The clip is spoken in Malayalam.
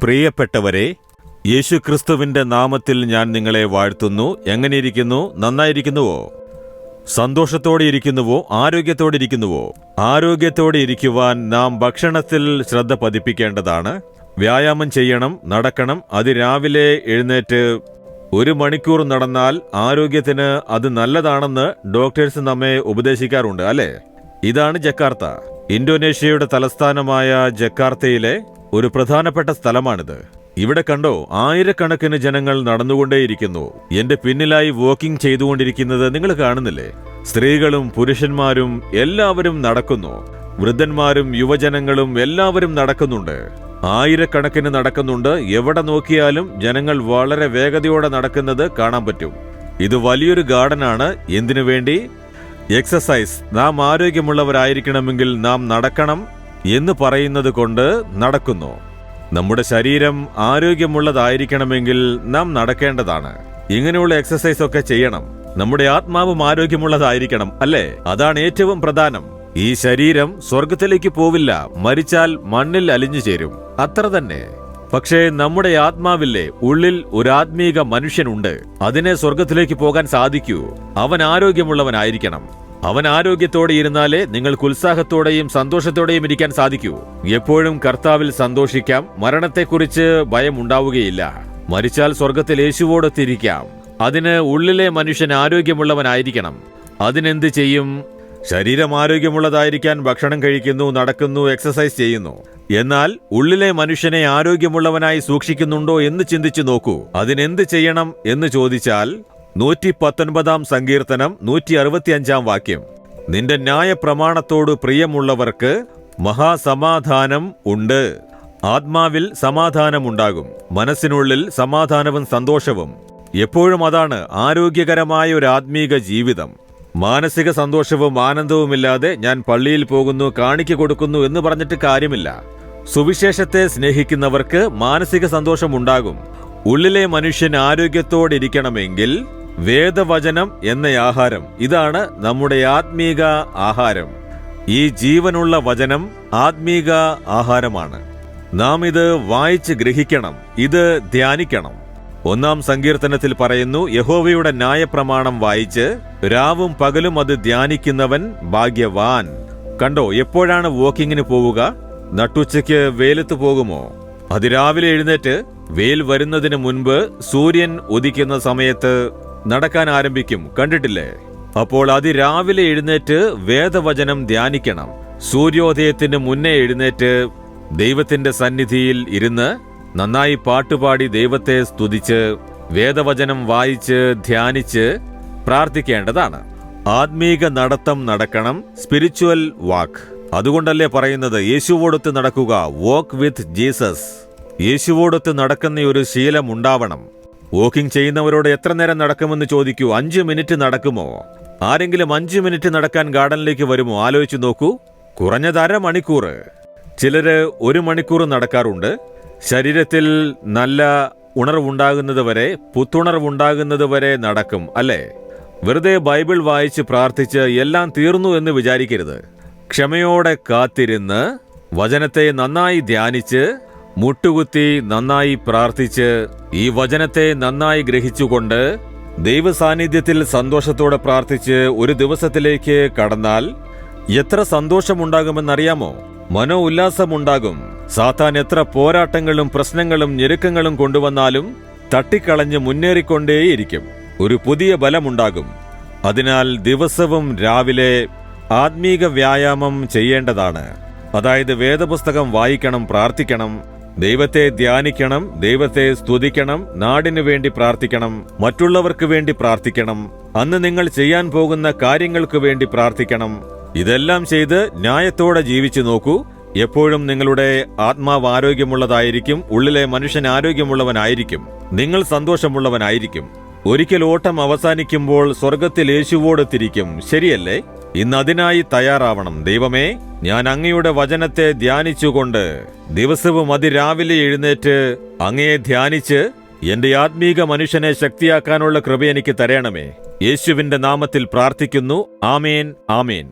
പ്രിയപ്പെട്ടവരെ, യേശുക്രിസ്തുവിന്റെ നാമത്തിൽ ഞാൻ നിങ്ങളെ വാഴ്ത്തുന്നു. എങ്ങനെയിരിക്കുന്നു? നന്നായിരിക്കുന്നുവോ? സന്തോഷത്തോടെ ഇരിക്കുന്നുവോ? ആരോഗ്യത്തോടെ ഇരിക്കുന്നുവോ? ആരോഗ്യത്തോടെ ഇരിക്കുവാൻ നാം ഭക്ഷണത്തിൽ ശ്രദ്ധ പതിപ്പിക്കേണ്ടതാണ്. വ്യായാമം ചെയ്യണം, നടക്കണം. അതിരാവിലെ എഴുന്നേറ്റ് 1 മണിക്കൂർ നടന്നാൽ ആരോഗ്യത്തിന് അത് നല്ലതാണെന്ന് ഡോക്ടേഴ്സ് നമ്മെ ഉപദേശിക്കാറുണ്ട്, അല്ലേ? ഇതാണ് ജക്കാർത്ത. ഇന്തോനേഷ്യയുടെ തലസ്ഥാനമായ ജക്കാർത്തയിലെ ഒരു പ്രധാനപ്പെട്ട സ്ഥലമാണിത്. ഇവിടെ കണ്ടോ, ആയിരക്കണക്കിന് ജനങ്ങൾ നടന്നുകൊണ്ടേയിരിക്കുന്നു. എന്റെ പിന്നിലായി വാക്കിംഗ് ചെയ്തുകൊണ്ടിരിക്കുന്നത് നിങ്ങൾ കാണുന്നില്ലേ? സ്ത്രീകളും പുരുഷന്മാരും എല്ലാവരും നടക്കുന്നു. വൃദ്ധന്മാരും യുവജനങ്ങളും എല്ലാവരും നടക്കുന്നുണ്ട്. ആയിരക്കണക്കിന് നടക്കുന്നുണ്ട്. എവിടെ നോക്കിയാലും ജനങ്ങൾ വളരെ വേഗതയോടെ നടക്കുന്നത് കാണാൻ പറ്റും. ഇത് വലിയൊരു ഗാർഡനാണ്. എന്തിനു വേണ്ടി? എക്സസൈസ്. നാം ആരോഗ്യമുള്ളവരായിരിക്കണമെങ്കിൽ നാം നടക്കണം എന്ന് പറയുന്നത് കൊണ്ട് നടക്കുന്നു. നമ്മുടെ ശരീരം ആരോഗ്യമുള്ളതായിരിക്കണമെങ്കിൽ നാം നടക്കേണ്ടതാണ്. ഇങ്ങനെയുള്ള എക്സസൈസ് ഒക്കെ ചെയ്യണം. നമ്മുടെ ആത്മാവും ആരോഗ്യമുള്ളതായിരിക്കണം, അല്ലേ? അതാണ് ഏറ്റവും പ്രധാനം. ഈ ശരീരം സ്വർഗത്തിലേക്ക് പോവില്ല, മരിച്ചാൽ മണ്ണിൽ അലിഞ്ഞു ചേരും, അത്ര തന്നെ. പക്ഷേ നമ്മുടെ ആത്മാവില്ലേ, ഉള്ളിൽ ഒരു ആത്മീക മനുഷ്യനുണ്ട്. അതിനെ സ്വർഗത്തിലേക്ക് പോകാൻ സാധിക്കൂ. അവൻ ആരോഗ്യമുള്ളവനായിരിക്കണം. അവൻ ആരോഗ്യത്തോടെ ഇരുന്നാലേ നിങ്ങൾക്ക് ഉത്സാഹത്തോടെയും സന്തോഷത്തോടെയും ഇരിക്കാൻ സാധിക്കൂ. എപ്പോഴും കർത്താവിൽ സന്തോഷിക്കാം. മരണത്തെക്കുറിച്ച് ഭയം ഉണ്ടാവുകയില്ല. മരിച്ചാൽ സ്വർഗത്തിൽ യേശുവോടൊത്തിരിക്കാം. അതിന് ഉള്ളിലെ മനുഷ്യൻ ആരോഗ്യമുള്ളവനായിരിക്കണം. അതിനെന്ത് ചെയ്യും? ശരീരം ആരോഗ്യമുള്ളതായിരിക്കാൻ ഭക്ഷണം കഴിക്കുന്നു, നടക്കുന്നു, എക്സസൈസ് ചെയ്യുന്നു. എന്നാൽ ഉള്ളിലെ മനുഷ്യനെ ആരോഗ്യമുള്ളവനായി സൂക്ഷിക്കുന്നുണ്ടോ എന്ന് ചിന്തിച്ചു നോക്കൂ. അതിനെന്ത് ചെയ്യണം എന്ന് ചോദിച്ചാൽ 119 സങ്കീർത്തനം 165 വാക്യം. നിന്റെ ന്യായപ്രമാണത്തോട് പ്രിയമുള്ളവർക്ക് മഹാസമാധാനം ഉണ്ട്. ആത്മാവിൽ സമാധാനമുണ്ടാകും. മനസ്സിനുള്ളിൽ സമാധാനവും സന്തോഷവും. എപ്പോഴും അതാണ് ആരോഗ്യകരമായ ഒരു ആത്മീക ജീവിതം. മാനസിക സന്തോഷവും ആനന്ദവുമില്ലാതെ ഞാൻ പള്ളിയിൽ പോകുന്നു, കാണിക്ക കൊടുക്കുന്നു എന്ന് പറഞ്ഞിട്ട് കാര്യമില്ല. സുവിശേഷത്തെ സ്നേഹിക്കുന്നവർക്ക് മാനസിക സന്തോഷമുണ്ടാകും. ഉള്ളിലെ മനുഷ്യൻ ആരോഗ്യത്തോടിരിക്കണമെങ്കിൽ വേദവചനം എന്ന ആഹാരം, ഇതാണ് നമ്മുടെ ആത്മീക ആഹാരം. ഈ ജീവനുള്ള വചനം ആത്മീക ആഹാരമാണ്. നാം ഇത് വായിച്ച് ഗ്രഹിക്കണം, ഇത് ധ്യാനിക്കണം. 1 സങ്കീർത്തനത്തിൽ പറയുന്നു, യഹോവയുടെ ന്യായപ്രമാണം വായിച്ച് രാവും പകലും അത് ധ്യാനിക്കുന്നവൻ ഭാഗ്യവാൻ. കണ്ടോ, എപ്പോഴാണ് വാക്കിങ്ങിന് പോവുക? നട്ടുച്ചയ്ക്ക് വെയിലത്ത് പോകുമോ? അതിരാവിലെ എഴുന്നേറ്റ് വെയിൽ വരുന്നതിന് മുൻപ് സൂര്യൻ ഉദിക്കുന്ന സമയത്ത് നടക്കാൻ ആരംഭിക്കും, കണ്ടിട്ടില്ലേ? അപ്പോൾ അതിരാവിലെ എഴുന്നേറ്റ് വേദവചനം ധ്യാനിക്കണം. സൂര്യോദയത്തിന് മുന്നേ എഴുന്നേറ്റ് ദൈവത്തിന്റെ സന്നിധിയിൽ ഇരുന്ന് നന്നായി പാട്ടുപാടി ദൈവത്തെ സ്തുതിച്ച് വേദവചനം വായിച്ച് ധ്യാനിച്ച് പ്രാർത്ഥിക്കേണ്ടതാണ്. ആത്മീക നടത്തം നടക്കണം, സ്പിരിച്വൽ വാക്ക്. അതുകൊണ്ടല്ലേ പറയുന്നത് യേശുവോടൊത്ത് നടക്കുക, വാക്ക് വിത്ത് ജീസസ്. യേശുവോടൊത്ത് നടക്കുന്ന ഒരു ശീലം ഉണ്ടാവണം. വാക്കിംഗ് ചെയ്യുന്നവരോട് എത്ര നേരം നടക്കുമെന്ന് ചോദിക്കൂ. 5 മിനിറ്റ് നടക്കുമോ? ആരെങ്കിലും 5 മിനിറ്റ് നടക്കാൻ ഗാർഡനിലേക്ക് വരുമോ? ആലോചിച്ചു നോക്കൂ. കുറഞ്ഞത് അരമണിക്കൂർ. ചിലര് 1 മണിക്കൂർ നടക്കാറുണ്ട്. ശരീരത്തിൽ നല്ല ഉണർവുണ്ടാകുന്നതുവരെ, പുത്തുണർവുണ്ടാകുന്നതുവരെ നടക്കും, അല്ലേ? വെറുതെ ബൈബിൾ വായിച്ച് പ്രാർത്ഥിച്ച് എല്ലാം തീർന്നു എന്ന് വിചാരിക്കരുത്. ക്ഷമയോടെ കാത്തിരുന്ന് വചനത്തെ നന്നായി ധ്യാനിച്ച് മുട്ടുകുത്തി നന്നായി പ്രാർത്ഥിച്ച് ഈ വചനത്തെ നന്നായി ഗ്രഹിച്ചുകൊണ്ട് ദൈവസാന്നിധ്യത്തിൽ സന്തോഷത്തോടെ പ്രാർത്ഥിച്ച് ഒരു ദിവസത്തിലേക്ക് കടന്നാൽ എത്ര സന്തോഷമുണ്ടാകുമെന്നറിയാമോ? മനോ ഉല്ലാസമുണ്ടാകും. സാത്താൻ എത്ര പോരാട്ടങ്ങളും പ്രശ്നങ്ങളും ഞെരുക്കങ്ങളും കൊണ്ടുവന്നാലും തട്ടിക്കളഞ്ഞ് മുന്നേറിക്കൊണ്ടേയിരിക്കും. ഒരു പുതിയ ബലമുണ്ടാകും. അതിനാൽ ദിവസവും രാവിലെ ആത്മീക വ്യായാമം ചെയ്യേണ്ടതാണ്. അതായത് വേദപുസ്തകം വായിക്കണം, പ്രാർത്ഥിക്കണം, ദൈവത്തെ ധ്യാനിക്കണം, ദൈവത്തെ സ്തുതിക്കണം, നാടിനു വേണ്ടി പ്രാർത്ഥിക്കണം, മറ്റുള്ളവർക്ക് വേണ്ടി പ്രാർത്ഥിക്കണം, അന്ന് നിങ്ങൾ ചെയ്യാൻ പോകുന്ന കാര്യങ്ങൾക്ക് വേണ്ടി പ്രാർത്ഥിക്കണം. ഇതെല്ലാം ചെയ്ത് ന്യായത്തോടെ ജീവിച്ചു നോക്കൂ. എപ്പോഴും നിങ്ങളുടെ ആത്മാവ് ആരോഗ്യമുള്ളതായിരിക്കും. ഉള്ളിലെ മനുഷ്യൻ ആരോഗ്യമുള്ളവനായിരിക്കും. നിങ്ങൾ സന്തോഷമുള്ളവനായിരിക്കും. ഒരിക്കൽ ഓട്ടം അവസാനിക്കുമ്പോൾ സ്വർഗത്തിൽ യേശുവോടൊത്തിരിക്കും, ശരിയല്ലേ? ഇന്ന് അതിനായി തയ്യാറാവണം. ദൈവമേ, ഞാൻ അങ്ങയുടെ വചനത്തെ ധ്യാനിച്ചുകൊണ്ട് ദിവസവും അതിരാവിലെ എഴുന്നേറ്റ് അങ്ങയെ ധ്യാനിച്ച് എന്റെ ആത്മീക മനുഷ്യനെ ശക്തിയാക്കാനുള്ള കൃപ എനിക്ക് തരണമേ. യേശുവിന്റെ നാമത്തിൽ പ്രാർത്ഥിക്കുന്നു. ആമേൻ, ആമേൻ.